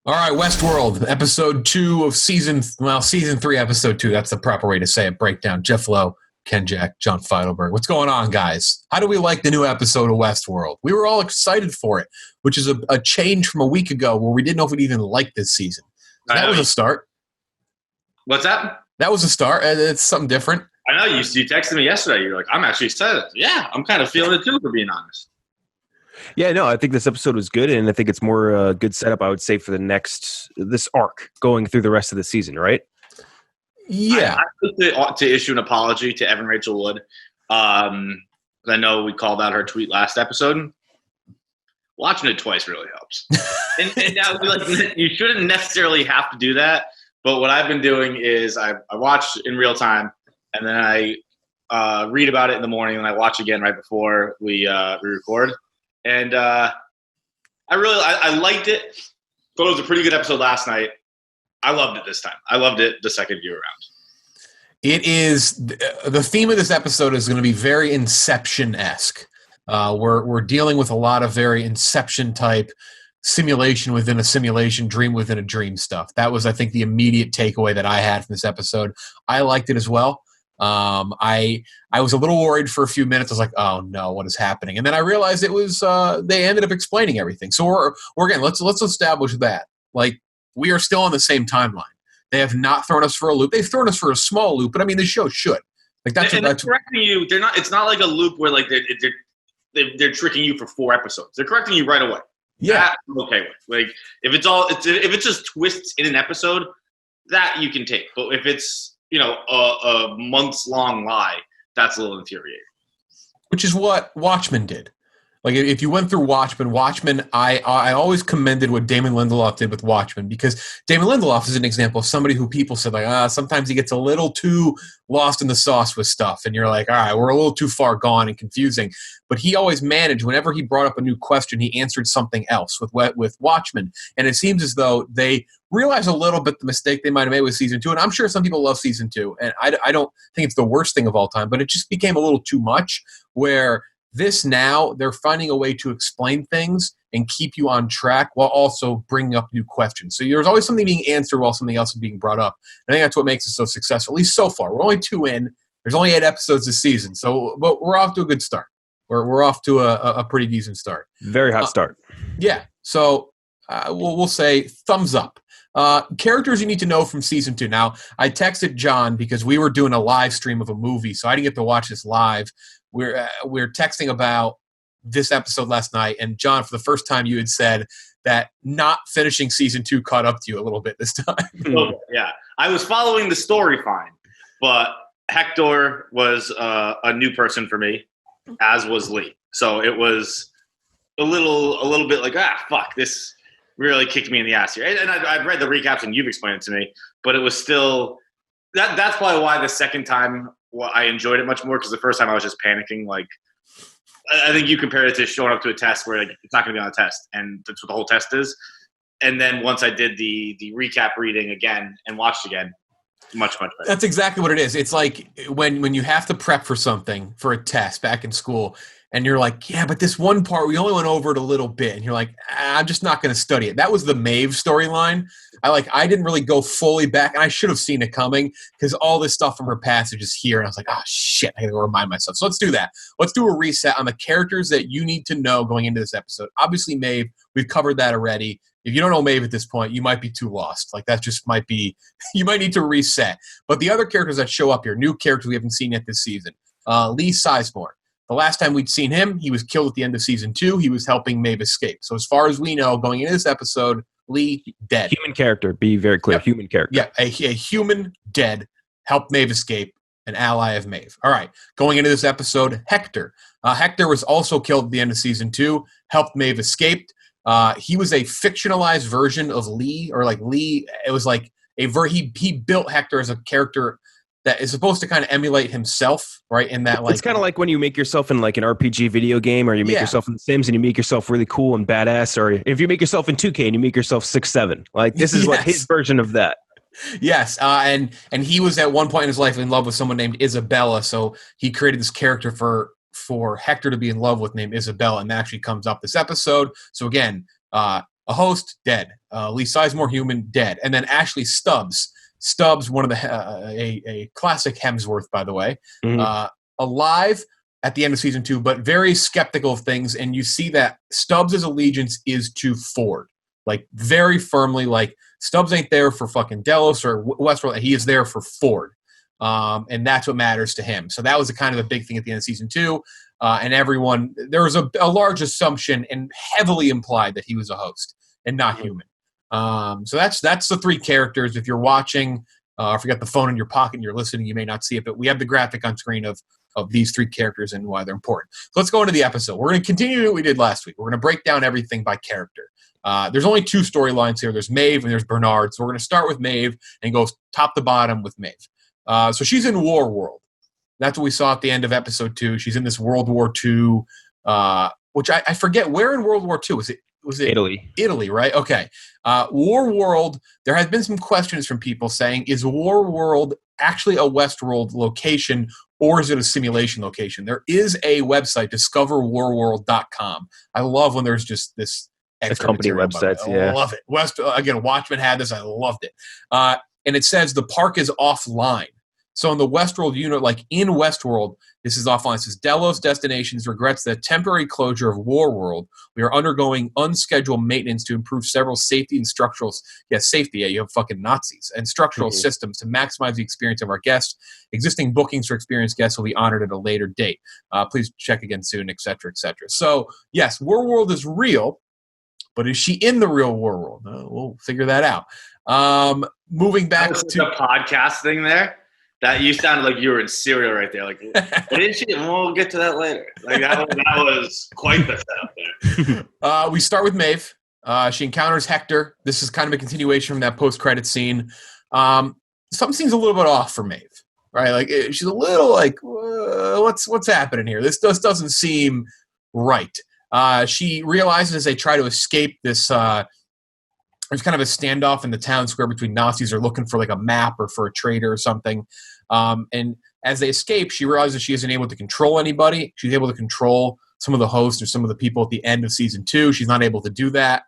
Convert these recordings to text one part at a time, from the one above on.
All right, Westworld, episode 2 of season 3, episode 2. That's the proper way to say it. Breakdown. Jeff Lowe, KenJac, John Feitelberg. What's going on, guys? How do we like the new episode of Westworld? We were all excited for it, which is a change from a week ago where we didn't know if we'd even like this season. So that was a start. What's that? That was a start. It's something different. I know. You texted me yesterday. You're like, I'm actually excited. Yeah, I'm kind of feeling it too, for being honest. Yeah, no, I think this episode was good, and I think it's more good setup, I would say, for this arc going through the rest of the season, right? Yeah. I ought to issue an apology to Evan Rachel Wood. I know we called out her tweet last episode. Watching it twice really helps. and now, you shouldn't necessarily have to do that, but what I've been doing is I watch in real time, and then I read about it in the morning, and I watch again right before we record. And I liked it. Thought it was a pretty good episode last night. I loved it this time. I loved it the second view around. It is the theme of this episode is going to be very Inception-esque. We're dealing with a lot of very Inception type simulation within a simulation, dream within a dream stuff. That was, I think, the immediate takeaway that I had from this episode. I liked it as well. I was a little worried for a few minutes. I was like, oh no, what is happening? And then I realized it was they ended up explaining everything. So we're again, let's establish that. Like, we are still on the same timeline. They have not thrown us for a loop. They've thrown us for a small loop, but I mean the show should. Like that's correcting you. They're not. It's not like a loop where like they're tricking you for 4 episodes. They're correcting you right away. Yeah, that I'm okay with. Like if it's just twists in an episode, that you can take. But if it's a months long lie, that's a little infuriating. Which is what Watchmen did. Like if you went through Watchmen, I always commended what Damon Lindelof did with Watchmen, because Damon Lindelof is an example of somebody who people said like, sometimes he gets a little too lost in the sauce with stuff, and you're like, all right, we're a little too far gone and confusing. But he always managed, whenever he brought up a new question, he answered something else with Watchmen. And it seems as though they realized a little bit the mistake they might have made with season 2. And I'm sure some people love season 2, and I don't think it's the worst thing of all time, but it just became a little too much, where this now, they're finding a way to explain things and keep you on track while also bringing up new questions. So there's always something being answered while something else is being brought up. And I think that's what makes it so successful, at least so far. We're only 2 in. There's only 8 episodes this season. But we're off to a good start. We're off to a pretty decent start. Very hot start. Yeah. So we'll say thumbs up. Characters you need to know from season 2. Now, I texted John because we were doing a live stream of a movie, so I didn't get to watch this live. We're texting about this episode last night, and John, for the first time, you had said that not finishing season 2 caught up to you a little bit this time. Yeah, I was following the story fine, but Hector was a new person for me, as was Lee. So it was a little bit like, fuck, this really kicked me in the ass here. And I've read the recaps and you've explained it to me, but it was still that's probably why the second time I enjoyed it much more, because the first time I was just panicking. Like, I think you compared it to showing up to a test where like, it's not going to be on a test, and that's what the whole test is. And then once I did the recap reading again and watched again, much better. That's exactly what it is. It's like when you have to prep for something, for a test back in school, and you're like, yeah, but this one part, we only went over it a little bit. And you're like, I'm just not going to study it. That was the MAEVE storyline. I didn't really go fully back, and I should have seen it coming, because all this stuff from her passage is here. And I was like, oh, shit, I got to go remind myself. So let's do that. Let's do a reset on the characters that you need to know going into this episode. Obviously, MAEVE, we've covered that already. If you don't know MAEVE at this point, you might be too lost. Like, that just might be – you might need to reset. But the other characters that show up here, new characters we haven't seen yet this season. Lee Sizemore. The last time we'd seen him, he was killed at the end of season 2. He was helping MAEVE escape. So as far as we know, going into this episode, Lee dead. Human character. Be very clear. Yep. Human character. Yeah, a human dead. Helped MAEVE escape. An ally of MAEVE. All right. Going into this episode, Hector. Hector was also killed at the end of season 2. Helped MAEVE escape. He was a fictionalized version of Lee, or like Lee. It was like he built Hector as a character that is supposed to kind of emulate himself, right? In that, like, it's kind of like when you make yourself in like an RPG video game, or you make yourself in The Sims and you make yourself really cool and badass, or if you make yourself in 2K and you make yourself 6'7". Like, this is what his version of that. Yes, and he was at one point in his life in love with someone named Isabella, so he created this character for Hector to be in love with named Isabella, and that actually comes up this episode. So again, a host, dead. Lee Sizemore, human, dead. And then Ashley Stubbs, one of the a classic Hemsworth, by the way, alive at the end of season 2, but very skeptical of things. And you see that Stubbs' allegiance is to Ford, like very firmly. Like Stubbs ain't there for fucking Delos or Westworld. He is there for Ford, and that's what matters to him. So that was a kind of a big thing at the end of season 2. And everyone, there was a large assumption and heavily implied that he was a host and not human. So that's the 3 characters. If you're watching, if you got the phone in your pocket and you're listening, you may not see it, but we have the graphic on screen of these 3 characters and why they're important. So let's go into the episode. We're going to continue what we did last week. We're going to break down everything by character. There's only 2 storylines here. There's Maeve and there's Bernard. So we're going to start with Maeve and go top to bottom with Maeve. So she's in War World. That's what we saw at the end of episode 2. She's in this World War II, which I forget where in World War II. Was it Italy? Italy, right? Okay. War World, there has been some questions from people saying, is War World actually a Westworld location or is it a simulation location? There is a website, discoverwarworld.com. I love when there's just this extra company websites, yeah. I love it. Again, Watchmen had this. I loved it. And it says the park is offline. So in the Westworld unit, like in Westworld, this is offline. It says Delos Destinations regrets the temporary closure of War World. We are undergoing unscheduled maintenance to improve several safety and structural, safety, you have fucking Nazis, and structural systems to maximize the experience of our guests. Existing bookings for experienced guests will be honored at a later date. Please check again soon, et cetera, et cetera. So yes, War World is real, but is she in the real War World? We'll figure that out. Moving back to the podcast thing there. That you sounded like you were in Syria right there. Like, didn't she? We'll get to that later. Like that was quite the setup there. We start with Maeve. She encounters Hector. This is kind of a continuation from that post-credit scene. Something seems a little bit off for Maeve, right? Like she's a little like, what's happening here? This doesn't seem right. She realizes as they try to escape this. There's kind of a standoff in the town square between Nazis are looking for like a map or for a trader or something. And as they escape, she realizes she isn't able to control anybody. She's able to control some of the hosts or some of the people at the end of season 2. She's not able to do that.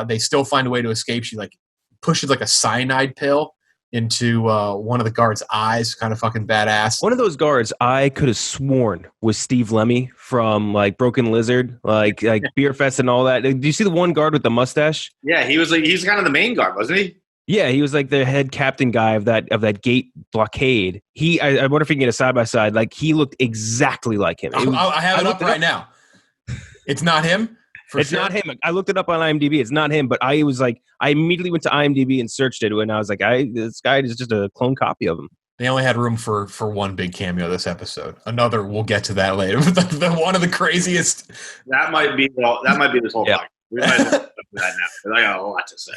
They still find a way to escape. She like pushes like a cyanide pill into one of the guards' eyes. Kind of fucking badass. One of those guards I could have sworn was Steve Lemmy from like Broken Lizard, like Beer Fest and all that. Do you see the one guard with the mustache? Yeah, he's kind of the main guard, wasn't he? Yeah, he was like the head captain guy of that gate blockade. I wonder if we can get a side by side. Like he looked exactly like him. I have it up right now. It's not him. It's not him. I looked it up on IMDb. It's not him. But I immediately went to IMDb and searched it, and I was like, this guy is just a clone copy of him. They only had room for one big cameo this episode. Another, we'll get to that later. One of the craziest. That might be this whole podcast. We might have to that now because I got a lot to say.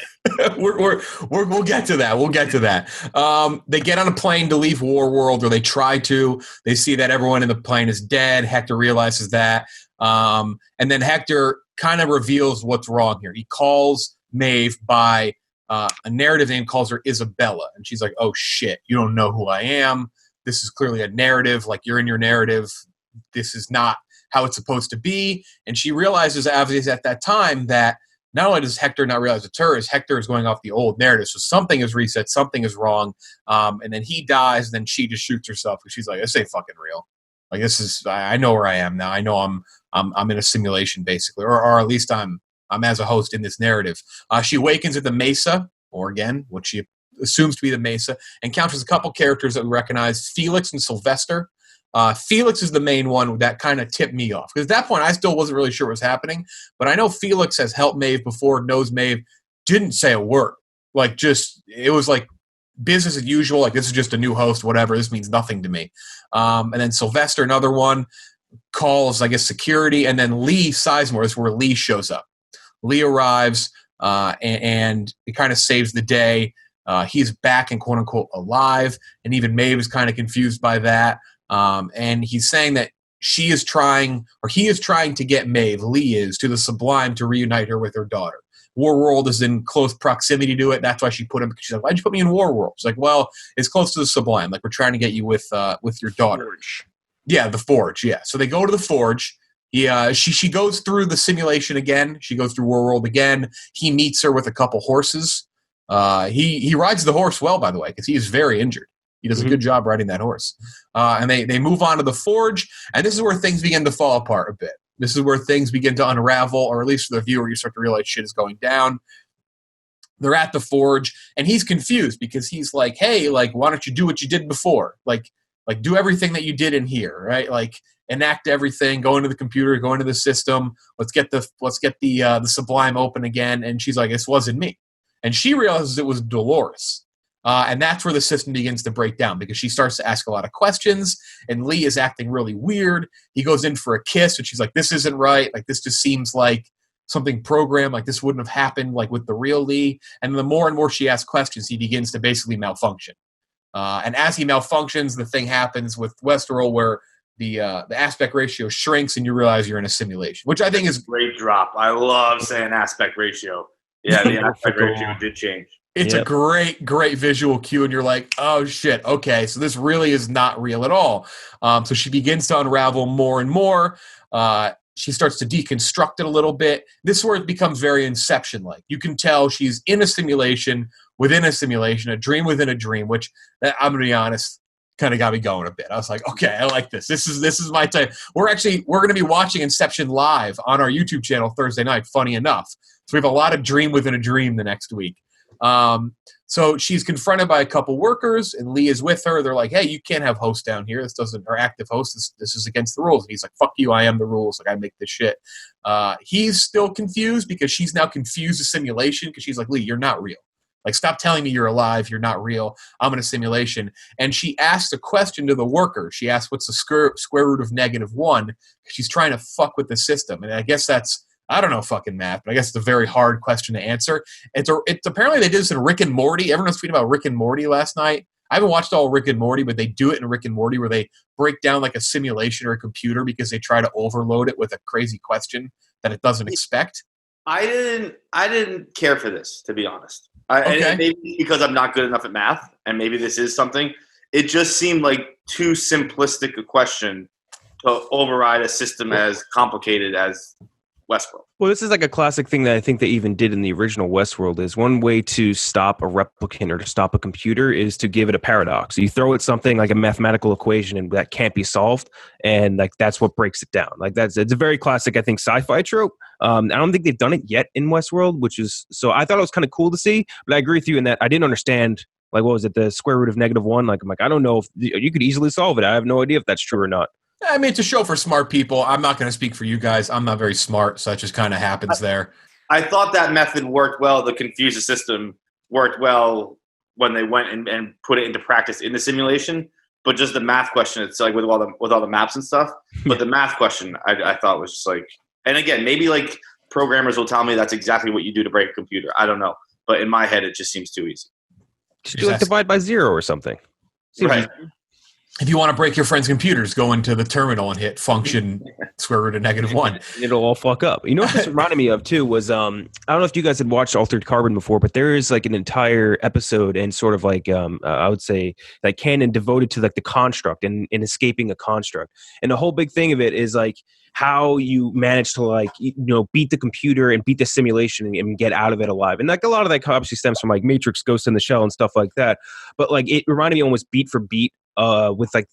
We'll get to that. We'll get to that. They get on a plane to leave War World, or they try to. They see that everyone in the plane is dead. Hector realizes that, and then Hector kind of reveals what's wrong here. He calls Maeve by a narrative name, calls her Isabella, and she's like, "Oh shit, you don't know who I am. This is clearly a narrative. Like you're in your narrative. This is not how it's supposed to be." And she realizes, obviously, at that time that not only does Hector not realize it's her, is Hector is going off the old narrative. So something is reset, something is wrong. And then he dies, and then she just shoots herself because she's like, "This ain't fucking real. Like this is. I know where I am now. I know I'm in a simulation basically, or at least I'm as a host in this narrative." She awakens at the Mesa, or again, what she assumes to be the Mesa, encounters a couple characters that we recognize, Felix and Sylvester. Felix is the main one that kind of tipped me off. Because at that point, I still wasn't really sure what was happening. But I know Felix has helped Maeve before, knows Maeve, didn't say a word. Like, just, it was like business as usual. Like, this is just a new host, whatever. This means nothing to me. And then Sylvester, another one, calls, I guess, security. And then Lee Sizemore is where Lee shows up. Lee arrives, and it kind of saves the day. He's back and quote-unquote alive. And even Maeve is kind of confused by that. And he's saying that he is trying to get Maeve, Lee is, to the Sublime to reunite her with her daughter. War World is in close proximity to it. That's why she put him. She's like, "Why'd you put me in War World?" She's like, "Well, it's close to the Sublime. Like, we're trying to get you with your daughter." Forge. Yeah, the Forge. Yeah. So they go to the Forge, She goes through the simulation again. She goes through World again. He meets her with a couple horses. He rides the horse well, by the way, because he is very injured. He does a good job riding that horse. And they move on to the forge, and this is where things begin to fall apart a bit. This is where things begin to unravel, or at least for the viewer, you start to realize shit is going down. They're at the forge, and he's confused because he's like, hey, like, why don't you do what you did before? Like do everything that you did in here, right? Like, enact everything, go into the computer, go into the system. Let's get the Sublime open again. And she's like, this wasn't me. And she realizes it was Dolores. And that's where the system begins to break down because she starts to ask a lot of questions, and Lee is acting really weird. He goes in for a kiss, and she's like, this isn't right. Like, this just seems like something programmed. Like, this wouldn't have happened, like, with the real Lee. And the more and more she asks questions, he begins to basically malfunction. And as he malfunctions, the thing happens with Westworld where the aspect ratio shrinks, and you realize you're in a simulation, which I think is great drop. I love saying aspect ratio. Yeah, the aspect ratio did change. It's a great visual cue, and you're like, oh, shit, okay, so this really is not real at all. So she begins to unravel more and more. She starts to deconstruct it a little bit. This is where it becomes very Inception-like. You can tell she's in a simulation within a simulation, a dream within a dream, which, I'm going to be honest, kind of got me going a bit. I was like, okay, I like this. This is my type. We're going to be watching Inception live on our YouTube channel Thursday night, funny enough. So we have a lot of dream within a dream the next week. So she's confronted by a couple workers, and Lee is with her. They're like, hey, you can't have host down here. Or active host. This is against the rules. And he's like, fuck you, I am the rules. Like, I make this shit. He's still confused because she's now confused the simulation because she's like, Lee, you're not real. Like, stop telling me you're alive. You're not real. I'm in a simulation. And she asks a question to the worker. She asks, what's the square root of -1? She's trying to fuck with the system. And I guess that's, I don't know fucking math, but I guess it's a very hard question to answer. It's apparently they did this in Rick and Morty. Everyone was tweeting about Rick and Morty last night. I haven't watched all Rick and Morty, but they do it in Rick and Morty where they break down like a simulation or a computer because they try to overload it with a crazy question that it doesn't expect. I didn't care for this, to be honest. Okay. Maybe because I'm not good enough at math, and maybe this is something. It just seemed like too simplistic a question to override a system as complicated as Westworld. Well, this is like a classic thing that I think they even did in the original Westworld. Is one way to stop a replicant or to stop a computer is to give it a paradox. So you throw it something like a mathematical equation and that can't be solved, and like that's what breaks it down. Like it's a very classic, I think, sci-fi trope. I don't think they've done it yet in Westworld, which is so I thought it was kind of cool to see. But I agree with you in that I didn't understand. Like, what was it? The square root of -1? Like, I'm like, I don't know if you could easily solve it. I have no idea if that's true or not. I mean, it's a show for smart people. I'm not going to speak for you guys. I'm not very smart, so that just kind of happens there. I thought that method worked well. The confuse the system worked well when they went and put it into practice in the simulation. But just the math question, it's like with all the maps and stuff. But the math question, I thought was just like, and again, maybe like programmers will tell me that's exactly what you do to break a computer. I don't know, but in my head, it just seems too easy. Just do like divide by 0 or something. Right. If you want to break your friend's computers, go into the terminal and hit function square root of -1. It'll all fuck up. You know what this reminded me of too was I don't know if you guys had watched Altered Carbon before, but there is like an entire episode and sort of like I would say like canon devoted to like the construct and escaping a construct. And the whole big thing of it is like how you manage to like beat the computer and beat the simulation and get out of it alive. And like a lot of that obviously stems from like Matrix, Ghost in the Shell and stuff like that. But like it reminded me almost beat for beat with like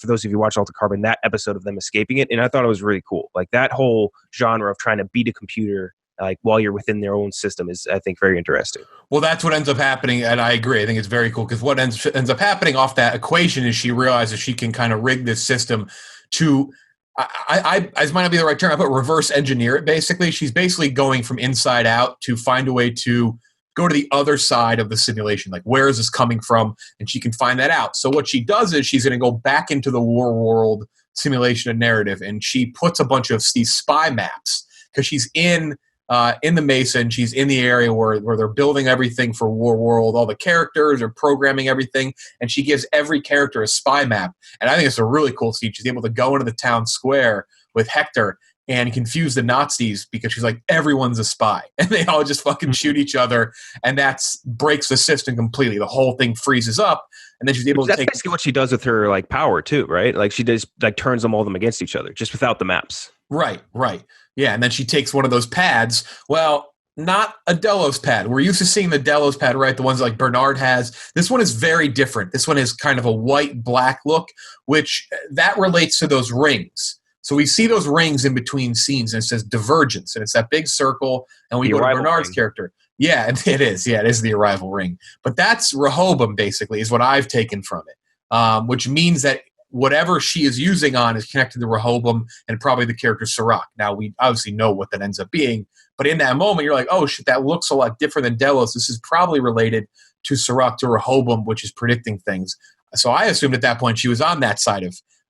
for those of you who watch Altered Carbon, that episode of them escaping it. And I thought it was really cool. Like that whole genre of trying to beat a computer like while you're within their own system is, I think, very interesting. Well, that's what ends up happening, and I agree. I think it's very cool because what ends up happening off that equation is she realizes she can kind of rig this system to this might not be the right term, but reverse engineer it basically. She's basically going from inside out to find a way to go to the other side of the simulation. Like, where is this coming from? And she can find that out. So what she does is she's going to go back into the War World simulation and narrative, and she puts a bunch of these spy maps because she's in the Mesa, she's in the area where they're building everything for War World. All the characters are programming everything, and she gives every character a spy map. And I think it's a really cool scene. She's able to go into the town square with Hector and confuse the Nazis because she's like, everyone's a spy. And they all just fucking shoot each other, and that breaks the system completely. The whole thing freezes up, and then she's able to take... That's basically what she does with her like power too, right? Like she does like turns all of them against each other, just without the maps. Right. Yeah, and then she takes one of those pads. Well, not a Delos pad. We're used to seeing the Delos pad, right? The ones like Bernard has. This one is very different. This one is kind of a white-black look, which that relates to those rings. So we see those rings in between scenes, and it says Divergence, and it's that big circle, and we go to Bernard's character. Yeah, it is. Yeah, it is the arrival ring. But that's Rehoboam, basically, is what I've taken from it, which means that whatever she is using on is connected to Rehoboam and probably the character Serac. Now, we obviously know what that ends up being, but in that moment, you're like, oh, shit, that looks a lot different than Delos. This is probably related to Serac, to Rehoboam, which is predicting things. So I assumed at that point she was on that side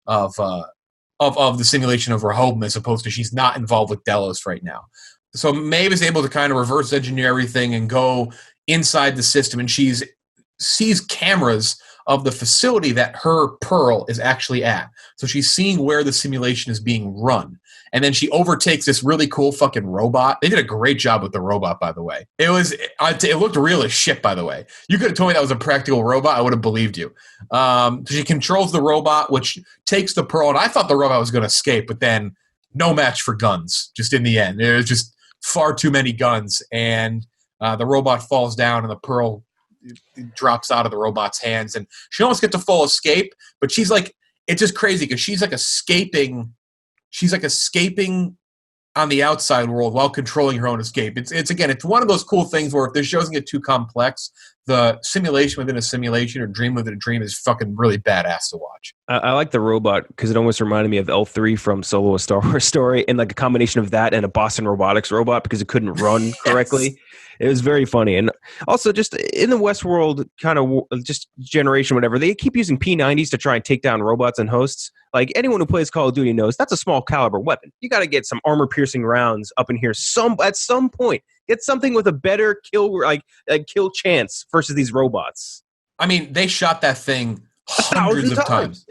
of the simulation of Rehoboam, as opposed to she's not involved with Delos right now. So Maeve is able to kind of reverse engineer everything and go inside the system, and she sees cameras of the facility that her Pearl is actually at. So she's seeing where the simulation is being run. And then she overtakes this really cool fucking robot. They did a great job with the robot, by the way. It looked real as shit, by the way. You could have told me that was a practical robot. I would have believed you. So she controls the robot, which takes the Pearl. And I thought the robot was going to escape, but then no match for guns, just in the end. There was just far too many guns. And the robot falls down, and the Pearl drops out of the robot's hands, and she almost gets a full escape, but she's like, it's just crazy because she's like escaping on the outside world while controlling her own escape. It's one of those cool things where if the show's get too complex, the simulation within a simulation or dream within a dream is fucking really badass to watch. I like the robot because it almost reminded me of L3 from Solo: A Star Wars Story, and like a combination of that and a Boston Robotics robot because it couldn't run correctly. Yes. It was very funny. And also just in the Westworld kind of just generation, whatever, they keep using P90s to try and take down robots and hosts. Like anyone who plays Call of Duty knows that's a small caliber weapon. You got to get some armor piercing rounds up in here at some point. Get something with a better kill chance versus these robots. I mean, they shot that thing hundreds of times.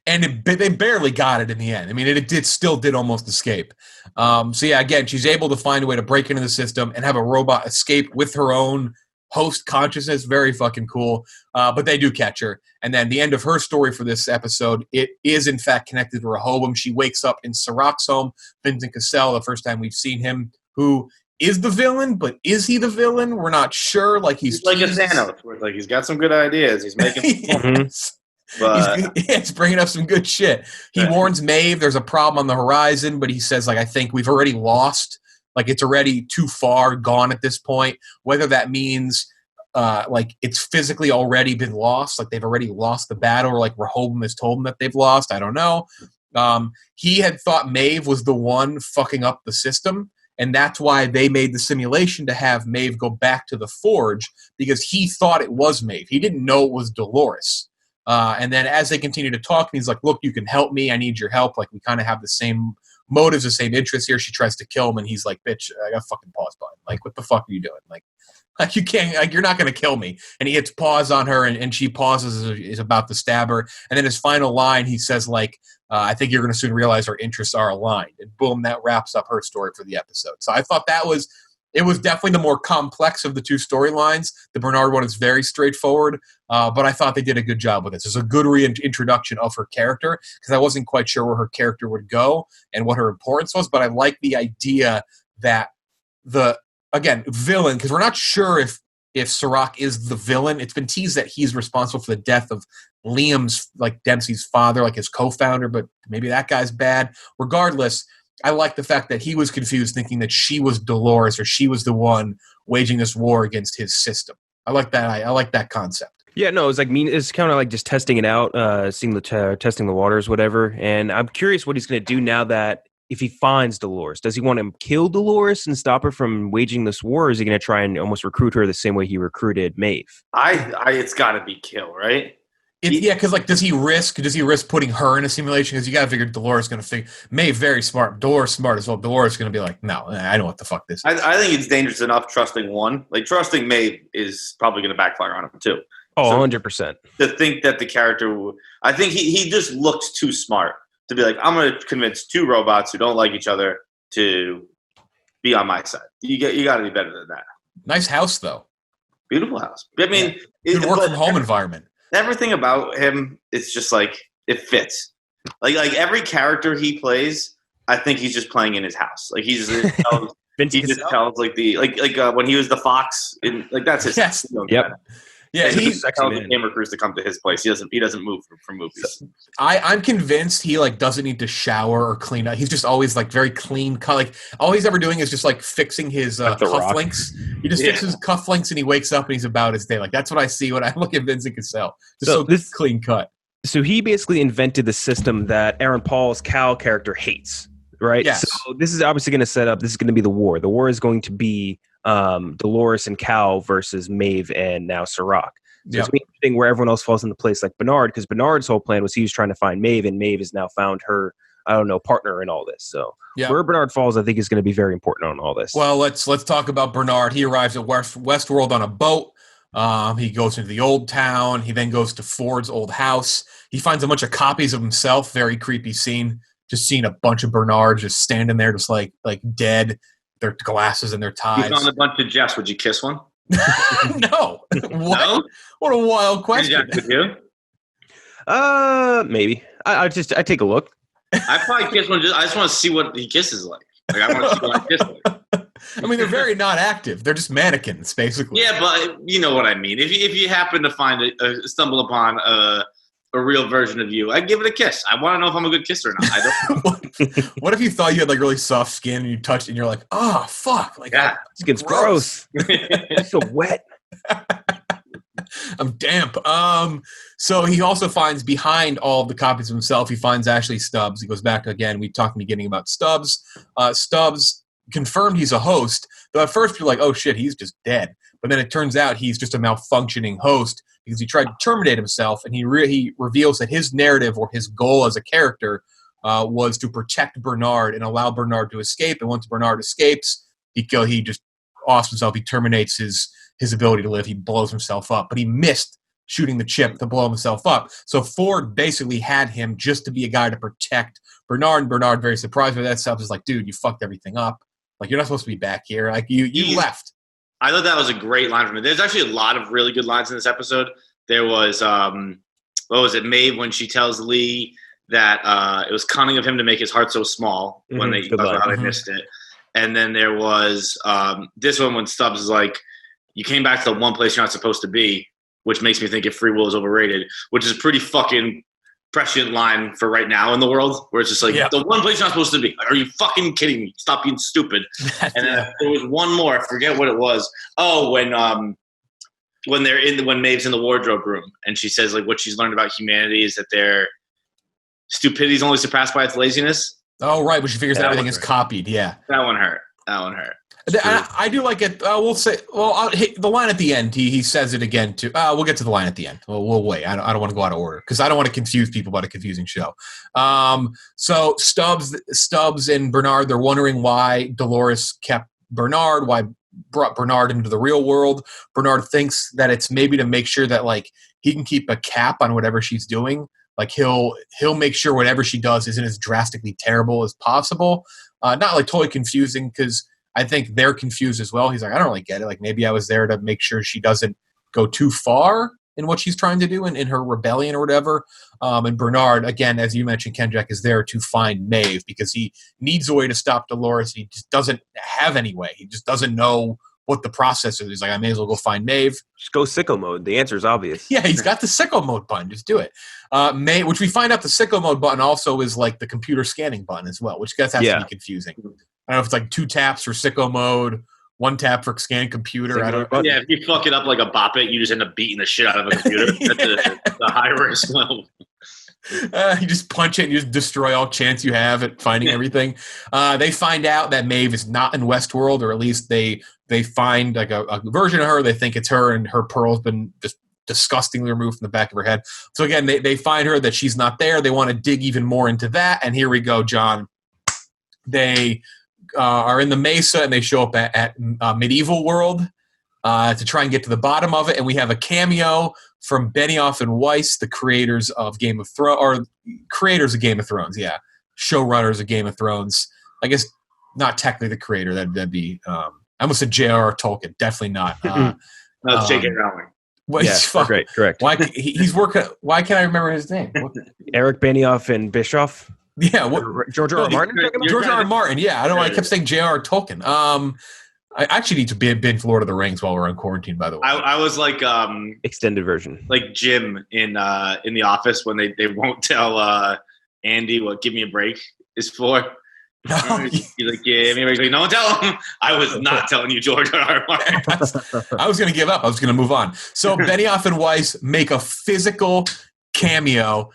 They barely got it in the end. I mean, it still did almost escape. So yeah, again, she's able to find a way to break into the system and have a robot escape with her own host consciousness. Very fucking cool. But they do catch her. And then the end of her story for this episode, it is in fact connected to Rehoboam. She wakes up in Serac's home, Vincent Cassell, the first time we've seen him, who is the villain, but is he the villain? We're not sure. Like he's like a Thanos, where like he's got some good ideas. He's making yes. But he's bringing up some good shit. He warns Maeve there's a problem on the horizon, but he says, like, I think we've already lost. Like, it's already too far gone at this point. Whether that means, like, it's physically already been lost, like they've already lost the battle, or like Rehoboam has told them that they've lost. I don't know. He had thought Maeve was the one fucking up the system, and that's why they made the simulation to have Maeve go back to the Forge, because he thought it was Maeve. He didn't know it was Dolores. And then as they continue to talk, he's like, look, you can help me. I need your help. Like, we kind of have the same motives, the same interests here. She tries to kill him, and he's like, bitch, I got a fucking pause button. Like, what the fuck are you doing? Like you can't, like, you're not going to kill me. And he hits pause on her, and she pauses, is about to stab her. And then his final line, he says, like, I think you're going to soon realize our interests are aligned. And boom, that wraps up her story for the episode. So I thought it was definitely the more complex of the two storylines. The Bernard one is very straightforward, but I thought they did a good job with this. There's a good reintroduction of her character, because I wasn't quite sure where her character would go and what her importance was, but I like the idea that villain, because we're not sure if Serac is the villain. It's been teased that he's responsible for the death of Liam's, like, Dempsey's father, like his co-founder, but maybe that guy's bad. Regardless, I like the fact that he was confused, thinking that she was Dolores, or she was the one waging this war against his system. I like that. I like that concept. Yeah, no, it's like it's kind of like just testing it out, testing the waters, whatever. And I'm curious what he's going to do now that if he finds Dolores. Does he want to kill Dolores and stop her from waging this war, or is he going to try and almost recruit her the same way he recruited Maeve? It's got to be kill, right? Yeah, because like, does he risk putting her in a simulation? Because you got to figure Dolores is going to figure. Maeve very smart. Dolores smart as well. Dolores is going to be like, no, I know what the fuck this is. I think it's dangerous enough trusting one. Like, trusting Maeve is probably going to backfire on him too. Oh, so 100%. To think that the character, I think he just looks too smart to be like, I'm going to convince two robots who don't like each other to be on my side. You got to be better than that. Nice house though. Beautiful house. I mean, good work from home environment. Everything about him, it's just like, it fits. Like every character he plays I think he's just playing in his house. Like he just tells, like when he was the fox in like that's his Yes. house. Yep. Yeah, he sexy tells man. the camera crews to come to his place. He doesn't move from movies. I'm convinced he like doesn't need to shower or clean up. He's just always like very clean cut. Like all he's ever doing is just like fixing his cufflinks. He just fixes cufflinks and he wakes up and he's about his day. Like that's what I see when I look at Vincent Cassell. Just so this clean cut. So he basically invented the system that Aaron Paul's Cal character hates, right? Yes. So this is obviously going to set up. This is going to be the war. The war is going to be Dolores and Cal versus MAEVE and now SERAC. So it's interesting where everyone else falls into place, like Bernard, because Bernard's whole plan was he was trying to find MAEVE, and MAEVE has now found her, partner in all this. So where Bernard falls, I think, is going to be very important on all this. Well, let's talk about Bernard. He arrives at Westworld on a boat. He goes into the old town. He then goes to Ford's old house. He finds a bunch of copies of himself. Very creepy scene. Just seeing a bunch of Bernards just standing there, just like dead. Their glasses and their ties. You found a bunch of Jeffs. Would you kiss one? No. What? No? What a wild question. Would you? Maybe. I take a look. I probably kiss one. I just want to see what he kisses like. Like I want to see what I kiss like. I mean, they're very not active. They're just mannequins, basically. Yeah, but you know what I mean. If you happen to stumble upon a real version of you, I'd give it a kiss. I want to know if I'm a good kisser or not. I don't. What if you thought you had like really soft skin and you touched it and you're like, oh, fuck. Like, skin's gross. It's so wet. I'm damp. So he also finds behind all of the copies of himself, he finds Ashley Stubbs. He goes back again. We talked in the beginning about Stubbs. Stubbs confirmed he's a host, though at first you're like, oh shit, he's just dead. But then it turns out he's just a malfunctioning host because he tried to terminate himself, and he reveals that his narrative or his goal as a character was to protect Bernard and allow Bernard to escape. And once Bernard escapes, he just offs himself. He terminates his ability to live. He blows himself up, but he missed shooting the chip to blow himself up. So Ford basically had him just to be a guy to protect Bernard, and Bernard, very surprised by that stuff, is like, dude, you fucked everything up. Like, you're not supposed to be back here. Like, you left. I thought that was a great line from him. There's actually a lot of really good lines in this episode. There was, what was it, MAEVE, when she tells Lee that it was cunning of him to make his heart so small when they missed it. And then there was this one when Stubbs is like, you came back to the one place you're not supposed to be, which makes me think if free will is overrated, which is a pretty fucking prescient line for right now in the world, where it's just like, the one place you're not supposed to be. Like, are you fucking kidding me? Stop being stupid. And then there was one more, I forget what it was. Oh, when MAEVE's in the wardrobe room, and she says like what she's learned about humanity is that their stupidity is only surpassed by its laziness. Oh, right, but she figures everything is copied. Yeah, that one hurt. I do like it. We'll say. Well, the line at the end. He says it again too. We'll get to the line at the end. We'll wait. I don't want to go out of order because I don't want to confuse people about a confusing show. So Stubbs and Bernard, they're wondering why Dolores kept Bernard. Why brought Bernard into the real world? Bernard thinks that it's maybe to make sure that like he can keep a cap on whatever she's doing. Like he'll make sure whatever she does isn't as drastically terrible as possible. Not like totally confusing because I think they're confused as well. He's like, I don't really get it. Like maybe I was there to make sure she doesn't go too far in what she's trying to do in her rebellion or whatever. And Bernard, again, as you mentioned, KenJac is there to find MAEVE because he needs a way to stop Dolores. He just doesn't have any way. He just doesn't know what the process is. He's like, I may as well go find MAEVE. Just go sicko mode. The answer is obvious. Yeah, he's got the sicko mode button. Just do it. MAEVE, which we find out the sicko mode button also is like the computer scanning button as well, which gets has to be confusing. I don't know if it's like 2 taps for sicko mode, 1 tap for scan computer. I don't know. Yeah, if you fuck it up like a bop it, you just end up beating the shit out of a computer. That's the high risk level. You just punch it and you just destroy all chance you have at finding everything. They find out that MAEVE is not in Westworld, or at least they find like a version of her. They think it's her, and her pearl's been just disgustingly removed from the back of her head. So again, they find her that she's not there. They want to dig even more into that. And here we go, John. They are in the Mesa, and they show up at Medieval World to try and get to the bottom of it. And we have a cameo from Benioff and Weiss, the creators of Game of Thrones, or creators of Game of Thrones, showrunners of Game of Thrones. I guess not technically the creator. That'd be I almost said J.R.R. Tolkien. Definitely not. No, it's J.K. Rowling. Correct. He's working. Why can't I remember his name? Eric Benioff and Bischoff. Yeah, what George R. R. Martin? George R. R. Martin. Yeah, I don't know. I kept saying J.R. Tolkien. I actually need to binge Lord of the Rings while we're on quarantine. By the way, I was like extended version, like Jim in The Office when they won't tell Andy what "Give Me a Break" is for. He's like, yeah, he's like, no one tell him. I was not telling you, George R. R. Martin. I was going to give up. I was going to move on. So Benioff and Weiss make a physical cameo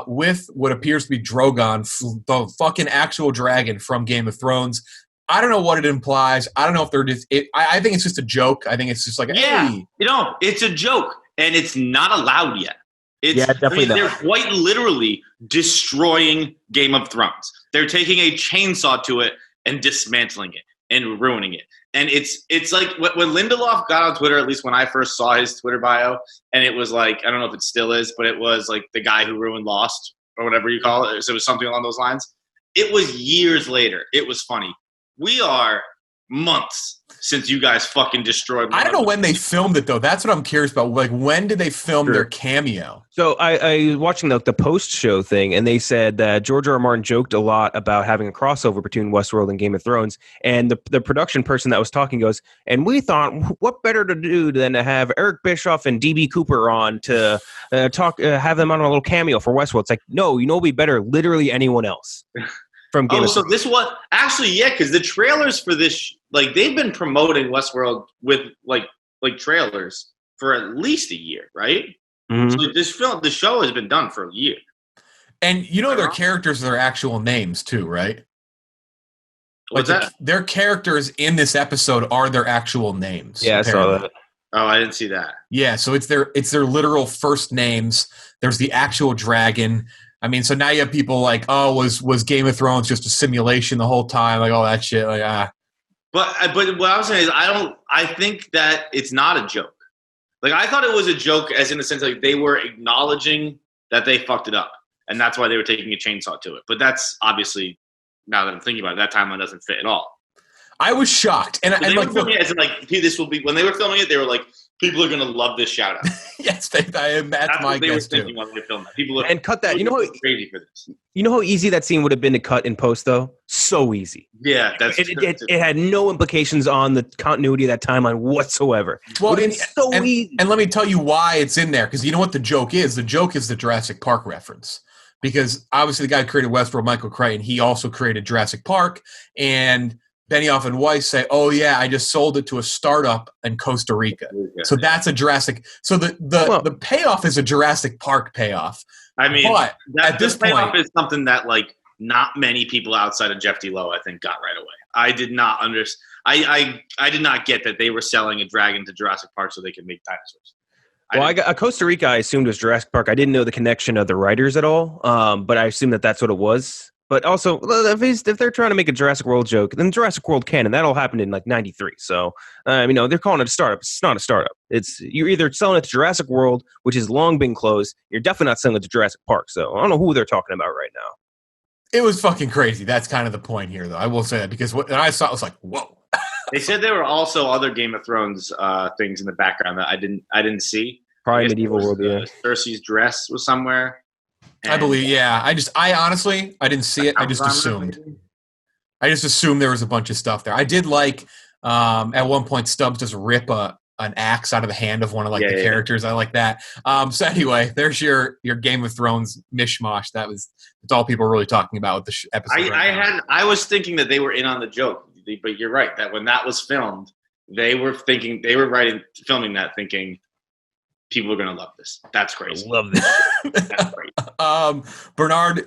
with what appears to be Drogon, the fucking actual dragon from Game of Thrones. I don't know what it implies. I don't know if they're just. I think it's just a joke. I think it's just like, hey. It's a joke, and it's not allowed yet. Definitely not. They're quite literally destroying Game of Thrones. They're taking a chainsaw to it and dismantling it and ruining it. And it's like when Lindelof got on Twitter, at least when I first saw his Twitter bio, and it was like, I don't know if it still is, but it was like the guy who ruined Lost or whatever you call it. So it was something along those lines. It was years later. It was funny. We are months since you guys fucking destroyed. I don't know when they filmed it though. That's what I'm curious about. Like, when did they film their cameo? So I was watching the post show thing, and they said that George R. R. Martin joked a lot about having a crossover between Westworld and Game of Thrones. And the production person that was talking goes, and we thought, what better to do than to have Eric Bischoff and DB Cooper on to have them on a little cameo for Westworld. It's like, no, you know, it'd be better literally anyone else. From Game of Thrones. This one actually, yeah, because the trailers for this, like, they've been promoting Westworld with like trailers for at least a year, right? Mm-hmm. So the show has been done for a year, and you know their characters are their actual names too, right? What's that? Their characters in this episode are their actual names. Yeah, apparently. I saw that. Oh, I didn't see that. Yeah, so it's their literal first names. There's the actual dragon. I mean, so now you have people like, oh, was Game of Thrones just a simulation the whole time? Like, all that shit. Like, But what I'm saying is, I think that it's not a joke. Like, I thought it was a joke, as in the sense like they were acknowledging that they fucked it up, and that's why they were taking a chainsaw to it. But that's obviously, now that I'm thinking about it, that timeline doesn't fit at all. I was shocked, and they like, were filming it as in, like, this will be when they were filming it. They were like, people are going to love this shout out. Yes, that's my guess too. When they filmed that. People and cut that. You know how crazy for this. You know how easy that scene would have been to cut in post, though. So easy. Yeah, it had no implications on the continuity of that timeline whatsoever. Well, so easy. And let me tell you why it's in there, because you know what the joke is. The joke is the Jurassic Park reference, because obviously the guy who created Westworld, Michael Crichton, he also created Jurassic Park, and Benioff and Weiss say, "Oh yeah, I just sold it to a startup in Costa Rica." So that's a Jurassic. So the payoff is a Jurassic Park payoff. I mean, but at this payoff point, is something that like not many people outside of Jeff D Lowe, I think, got right away. I did not understand. I did not get that they were selling a dragon to Jurassic Park so they could make dinosaurs. Well, Costa Rica, I assumed was Jurassic Park. I didn't know the connection of the writers at all, but I assumed that that's what it was. But also, if they're trying to make a Jurassic World joke, then Jurassic World canon, that all happened in like 93. So, they're calling it a startup. It's not a startup. You're either selling it to Jurassic World, which has long been closed. You're definitely not selling it to Jurassic Park. So I don't know who they're talking about right now. It was fucking crazy. That's kind of the point here, though. I will say that, because when I saw it, I was like, whoa. They said there were also other Game of Thrones things in the background that I didn't see. Probably Medieval World, yeah. Cersei's dress was somewhere. I believe, yeah. I honestly, I didn't see it. I just assumed. I just assumed there was a bunch of stuff there. I did like, at one point, Stubbs just rip an axe out of the hand of one of the characters. I like that. So anyway, there's your Game of Thrones mishmash. That's all people are really talking about with the episode. I was thinking that they were in on the joke, but you're right that when that was filmed, they were filming that thinking, people are going to love this. That's crazy. I love this. That's great. Bernard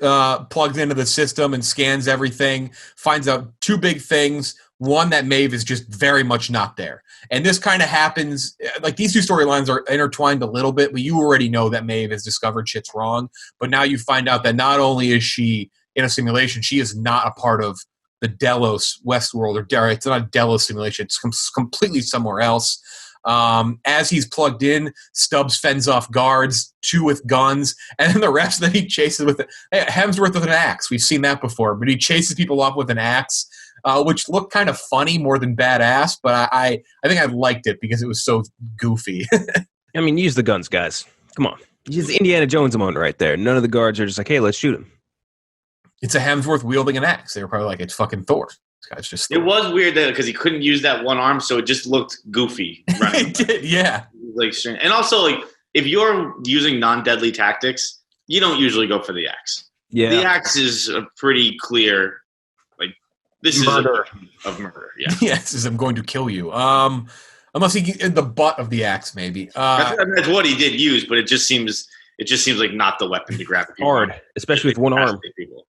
plugs into the system and scans everything, finds out two big things. One, that MAEVE is just very much not there. And this kind of happens, like these two storylines are intertwined a little bit, but you already know that MAEVE has discovered shit's wrong. But now you find out that not only is she in a simulation, she is not a part of the Delos Westworld, or it's not a Delos simulation. It's completely somewhere else. As he's plugged in, Stubbs fends off guards, two with guns, and then the rest of them he chases with Hemsworth with an axe. We've seen that before, but he chases people off with an axe, which looked kind of funny more than badass, but I think I liked it because it was so goofy. I mean, use the guns, guys. Come on. Use Indiana Jones moment right there. None of the guards are just like, hey, let's shoot him. It's a Hemsworth wielding an axe. They were probably like, it's fucking Thor. This guy's just Thor. It was weird because he couldn't use that one arm, so it just looked goofy. It did, yeah. Like, and also, like, if you're using non-deadly tactics, you don't usually go for the axe. Yeah. The axe is a pretty clear, like, this Murder. is of murder. Yeah. Yes, is I'm going to kill you. Unless he in the butt of the axe, maybe. That's what he did use, but it just seems like not the weapon to grab people. Hard, especially with one arm. People.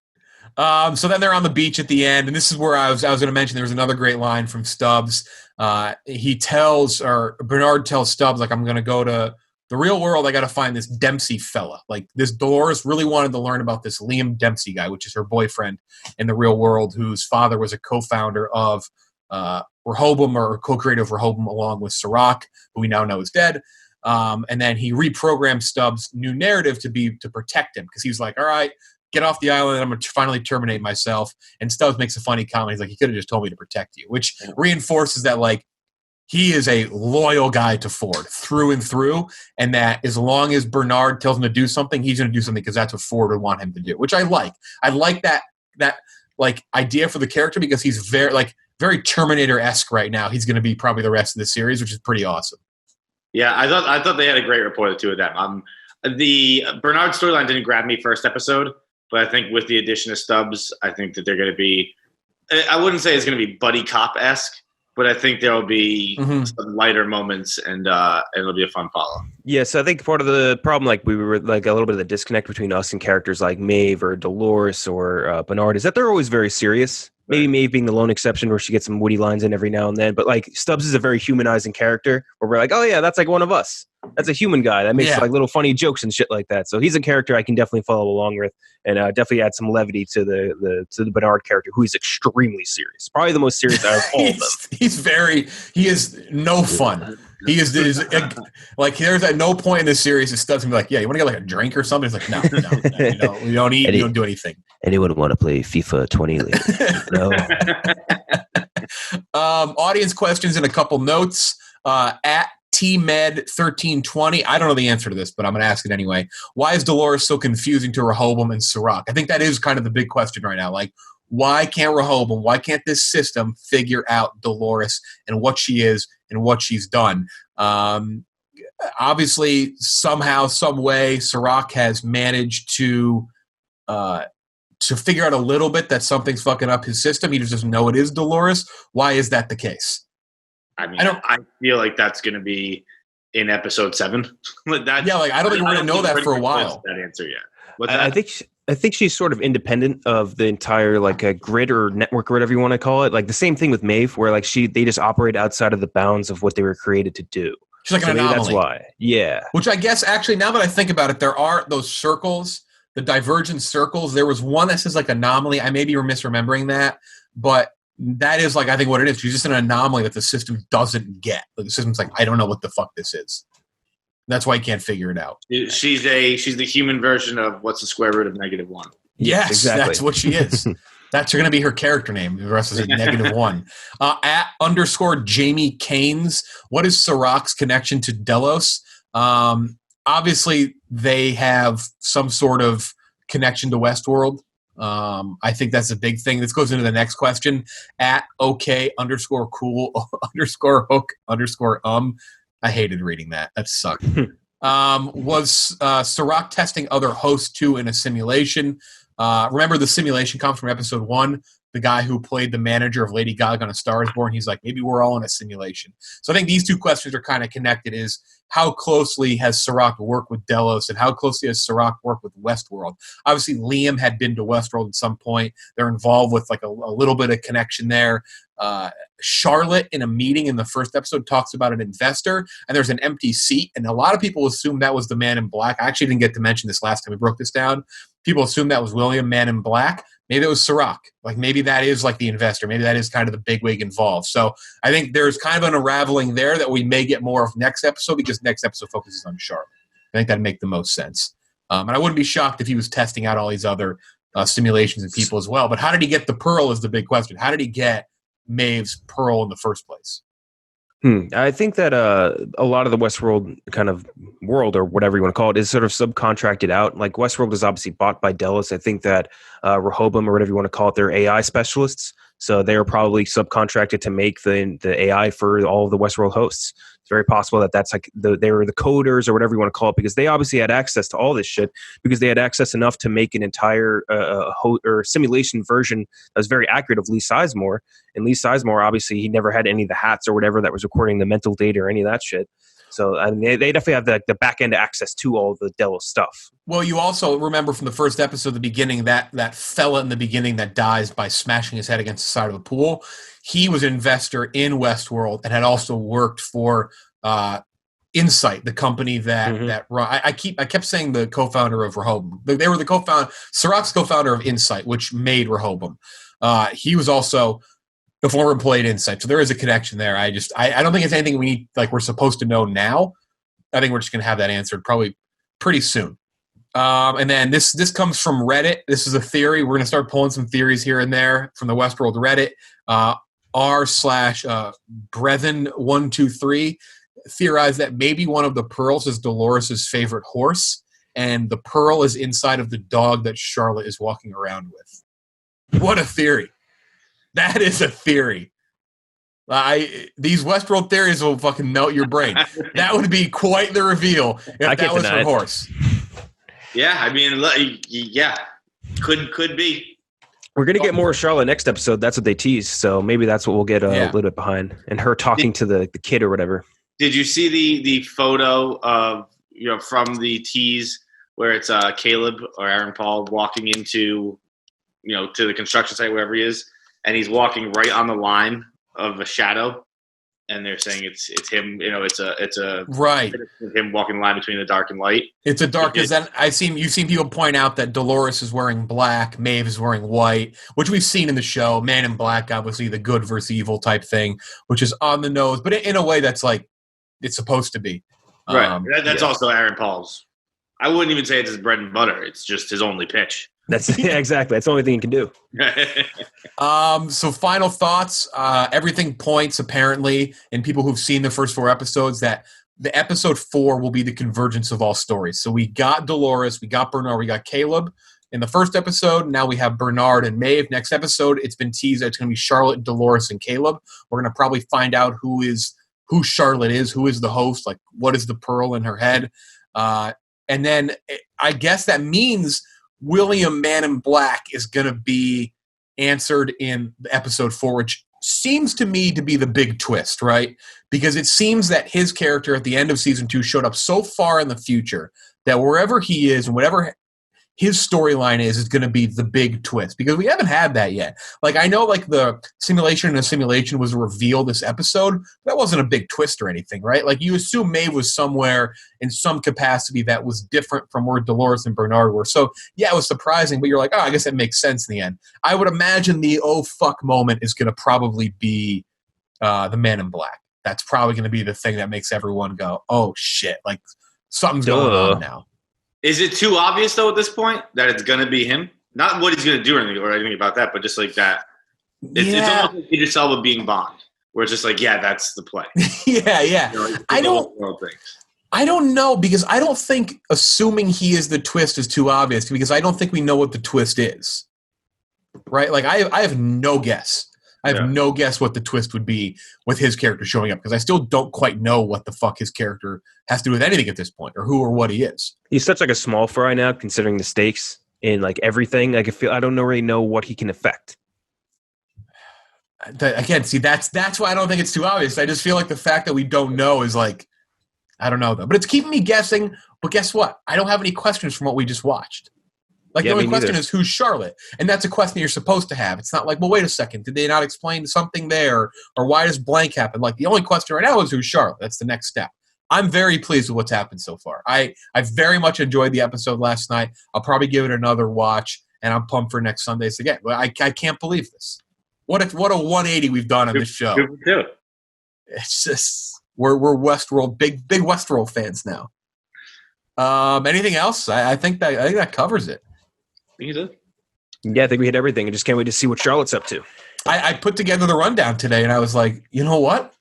So then they're on the beach at the end, and this is where I was going to mention there was another great line from Stubbs. Bernard tells Stubbs, like, I'm going to go to the real world. I got to find this Dempsey fella. Like, this Dolores really wanted to learn about this Liam Dempsey guy, which is her boyfriend in the real world, whose father was a co-founder of Rehoboam, or co-creator of Rehoboam, along with Serac, who we now know is dead. And then he reprogrammed Stubbs' new narrative to protect him, because he was like, all right, get off the island, I'm going to finally terminate myself. And Stubbs makes a funny comment. He's like, he could have just told me to protect you, which reinforces that, like, he is a loyal guy to Ford through and through, and that as long as Bernard tells him to do something, he's going to do something because that's what Ford would want him to do, which I like. I like that like idea for the character, because he's very Terminator-esque right now. He's going to be probably the rest of the series, which is pretty awesome. Yeah, I thought they had a great rapport, the two of them. The Bernard storyline didn't grab me first episode, but I think with the addition of Stubbs, I think that they're going to be, I wouldn't say it's going to be buddy cop-esque, but I think there will be some lighter moments, and it'll be a fun follow. Yes, I think part of the problem, like, we were like a little bit of the disconnect between us and characters like Maeve or Dolores or Bernard, is that they're always very serious. Maybe Maeve being the lone exception, where she gets some witty lines in every now and then. But, like, Stubbs is a very humanizing character, where we're like, oh yeah, that's like one of us. That's a human guy that makes like little funny jokes and shit like that. So he's a character I can definitely follow along with, and definitely add some levity to the Bernard character, who is extremely serious. Probably the most serious out of all of them. He is no fun. He is like, there's at no point in this series that Stubbs can be like, yeah, you want to get like a drink or something? It's like, no, we don't eat, you don't do anything. Anyone want to play FIFA 20 League? No. Audience questions and a couple notes. At TMed1320, I don't know the answer to this, but I'm going to ask it anyway. Why is Dolores so confusing to Rehoboam and Serac? I think that is kind of the big question right now. Like, why can't Rehoboam, why can't this system figure out Dolores and what she is and what she's done? Obviously, somehow, some way, Serac has managed to figure out a little bit that something's fucking up his system. He just doesn't know it is Dolores. Why is that the case? I mean, I feel like that's going to be in episode 7. I don't think we're going to know that for a while. That answer yet. I think she's sort of independent of the entire, like, a grid or network or whatever you want to call it. Like the same thing with Maeve, where like they just operate outside of the bounds of what they were created to do. She's like an anomaly. That's why. Yeah. Which I guess actually, now that I think about it, there are those circles, the divergent circles. There was one that says like anomaly. I maybe were misremembering that, but that is like, I think what it is. She's just an anomaly that the system doesn't get. Like the system's like, I don't know what the fuck this is. That's why I can't figure it out. She's the human version of what's the square root of -1. Yes, exactly. That's what she is. That's going to be her character name. The rest is a -1. At _Jamie Keynes, what is Serac's connection to Delos? Obviously, they have some sort of connection to Westworld. I think that's a big thing. This goes into the next question. At OK_cool_hook_. I hated reading that. That sucked. Was Serac testing other hosts too in a simulation? Remember, the simulation comes from episode 1. The guy who played the manager of Lady Gaga on A Star Is Born, he's like, maybe we're all in a simulation. So I think these two questions are kind of connected, is how closely has Serac worked with Delos and how closely has Serac worked with Westworld? Obviously, Liam had been to Westworld at some point. They're involved with like a little bit of connection there. Charlotte, in a meeting in the first episode, talks about an investor, and there's an empty seat, and a lot of people assume that was the Man in Black. I actually didn't get to mention this last time we broke this down. People assume that was William, Man in Black. Maybe it was Serac. Like, maybe that is like the investor. Maybe that is kind of the bigwig involved. So I think there's kind of an unraveling there that we may get more of next episode, because next episode focuses on Charlotte. I think that'd make the most sense. And I wouldn't be shocked if he was testing out all these other simulations and people as well. But how did he get the Pearl is the big question. How did he get Maeve's Pearl in the first place? I think that a lot of the Westworld kind of world, or whatever you want to call it, is sort of subcontracted out. Like Westworld is obviously bought by Delos. I think that Rehoboam, or whatever you want to call it, they're AI specialists. So they are probably subcontracted to make the AI for all of the Westworld hosts. It's very possible that that's like they were the coders or whatever you want to call it, because they obviously had access to all this shit, because they had access enough to make an entire or simulation version that was very accurate of Lee Sizemore. And Lee Sizemore, obviously, he never had any of the hats or whatever that was recording the mental data or any of that shit. So I mean, they definitely have the back end access to all the Delos stuff. Well, you also remember from the first episode, the beginning, that fella in the beginning that dies by smashing his head against the side of a pool. He was an investor in Westworld and had also worked for Insight, the company that run. I kept saying the co-founder of Rehoboam. They were the co-founder. SERAC's co-founder of Insight, which made Rehoboam. He was also the former employee at Insight, so there is a connection there. I don't think it's anything we need, like, we're supposed to know now. I think we're just going to have that answered probably pretty soon. And then this comes from Reddit. This is a theory. We're going to start pulling some theories here and there from the Westworld Reddit. r/Brethen123 theorized that maybe one of the pearls is Dolores' favorite horse, and the pearl is inside of the dog that Charlotte is walking around with. What a theory. That is a theory. These Westworld theories will fucking melt your brain. That would be quite the reveal if that was her horse. Yeah, I mean, yeah, could be. We're going to get more of Charlotte next episode. That's what they tease. So maybe that's what we'll get a little bit behind. And her talking to the kid or whatever. Did you see the photo of, from the tease where it's Caleb or Aaron Paul walking into, to the construction site, wherever he is, and he's walking right on the line of a shadow, and they're saying it's him. It's a right, him walking the line between the dark and light. It's a dark, because then you've seen people point out that Dolores is wearing black, Maeve is wearing white, which we've seen in the show. Man in Black, obviously the good versus evil type thing, which is on the nose, but in a way that's like it's supposed to be. Right. That's also Aaron Paul's. I wouldn't even say it's his bread and butter. It's just his only pitch. Exactly. That's the only thing he can do. So final thoughts. Everything points, apparently, in people who've seen the first 4 episodes, that the episode 4 will be the convergence of all stories. So we got Dolores, we got Bernard, we got Caleb in the first episode. Now we have Bernard and Maeve. Next episode, it's been teased that it's going to be Charlotte, Dolores, and Caleb. We're going to probably find out who Charlotte is, who is the host, like what is the pearl in her head. And then I guess that means William Man in Black is going to be answered in episode 4, which seems to me to be the big twist, right? Because it seems that his character at the end of season 2 showed up so far in the future that wherever he is and whatever his storyline is going to be the big twist, because we haven't had that yet. Like, I know, like, the simulation in a simulation was revealed this episode. That wasn't a big twist or anything, right? Like, you assume Maeve was somewhere in some capacity that was different from where Dolores and Bernard were. So, yeah, it was surprising, but you're like, oh, I guess that makes sense in the end. I would imagine the oh fuck moment is going to probably be the Man in Black. That's probably going to be the thing that makes everyone go, oh shit, like something's going on now. Is it too obvious, though, at this point, that it's going to be him? Not what he's going to do or anything about that, but just like that. It's almost like Idris Elba being Bond, where it's just like, yeah, that's the play. Yeah. I don't know, because I don't think assuming he is the twist is too obvious, because I don't think we know what the twist is. Right? Like, I have no guess. I have no guess what the twist would be with his character showing up, because I still don't quite know what the fuck his character has to do with anything at this point, or who or what he is. He's such like a small fry now, considering the stakes in like everything. Like, I don't really know what he can affect. Again, see, that's why I don't think it's too obvious. I just feel like the fact that we don't know is like, I don't know though, but it's keeping me guessing. But guess what? I don't have any questions from what we just watched. Like, the only question is, who's Charlotte? And that's a question you're supposed to have. It's not like, well, wait a second, did they not explain something there? Or why does blank happen? Like, the only question right now is, who's Charlotte? That's the next step. I'm very pleased with what's happened so far. I very much enjoyed the episode last night. I'll probably give it another watch, and I'm pumped for next Sunday's again. I can't believe this. What a 180 we've done on this show. It's just, we're Westworld, big Westworld fans now. Anything else? I think that covers it. Yeah, I think we hit everything. I just can't wait to see what Charlotte's up to. I put together the rundown today, and I was like, you know what?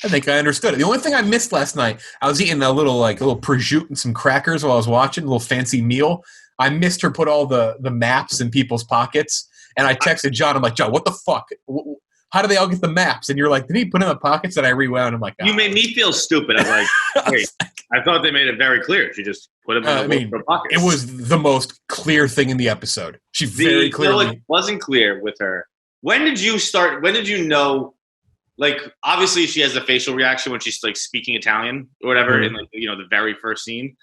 I think I understood it. The only thing I missed last night, I was eating a little prosciutto and some crackers while I was watching, a little fancy meal. I missed her put all the maps in people's pockets, and I texted John. I'm like, John, what the fuck? How do they all get the maps? And you're like, did he put in the pockets? And I rewound. I'm like, You made me feel stupid. I was like, wait, I thought they made it very clear. She just put them in the pockets. It was the most clear thing in the episode. She very clearly. It wasn't clear with her. When did you know? Like, obviously, she has the facial reaction when she's like speaking Italian or whatever in like the very first scene.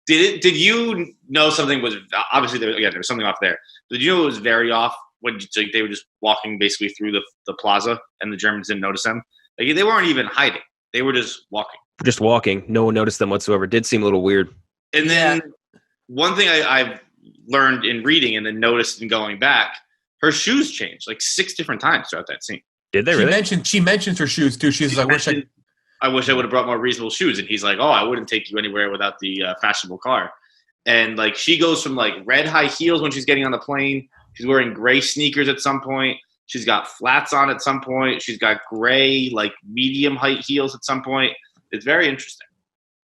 Did you know something was obviously there was something off there? Did you know it was very off when they were just walking basically through the plaza and the Germans didn't notice them? Like they weren't even hiding; they were just walking. Just walking. No one noticed them whatsoever. Did seem a little weird. And then one thing I've learned in reading and then noticed in going back, her shoes changed like 6 different times throughout that scene. Did they really? She mentions her shoes too. She's like, I wish I would have brought more reasonable shoes. And he's like, oh, I wouldn't take you anywhere without the fashionable car. And like she goes from like red high heels when she's getting on the plane. She's wearing gray sneakers at some point. She's got flats on at some point. She's got gray like medium height heels at some point. It's very interesting.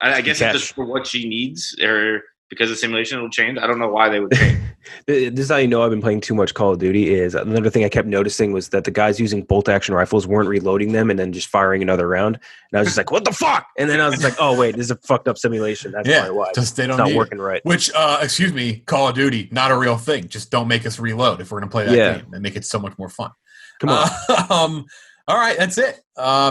I guess it's just for what she needs, or because the simulation will change. I don't know why they would change. This is how you know I've been playing too much Call of Duty. Is another thing I kept noticing was that the guys using bolt action rifles weren't reloading them and then just firing another round. And I was just like, what the fuck? And then I was like, oh wait, this is a fucked up simulation. That's probably why. Just they don't it's not working right. Which, excuse me, Call of Duty, not a real thing. Just don't make us reload if we're gonna play that game and make it so much more fun. Come on. All right, that's it.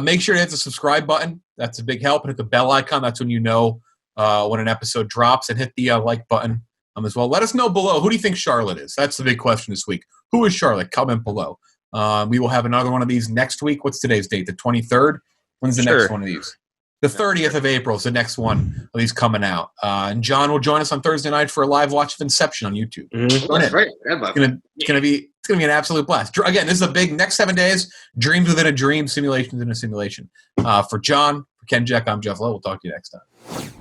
Make sure to hit the subscribe button. That's a big help. And hit the bell icon. That's when you know when an episode drops. And hit the like button as well. Let us know below. Who do you think Charlotte is? That's the big question this week. Who is Charlotte? Comment below. We will have another one of these next week. What's today's date? The 23rd? When's the next one of ththese? The 30th of April is the next one of these coming out. And John will join us on Thursday night for a live watch of Inception on YouTube. That's right. It's gonna be an absolute blast. Again, this is a big next 7 days. Dreams within a dream, simulations in a simulation. For John, for KenJac, I'm Jeff Lowe. We'll talk to you next time.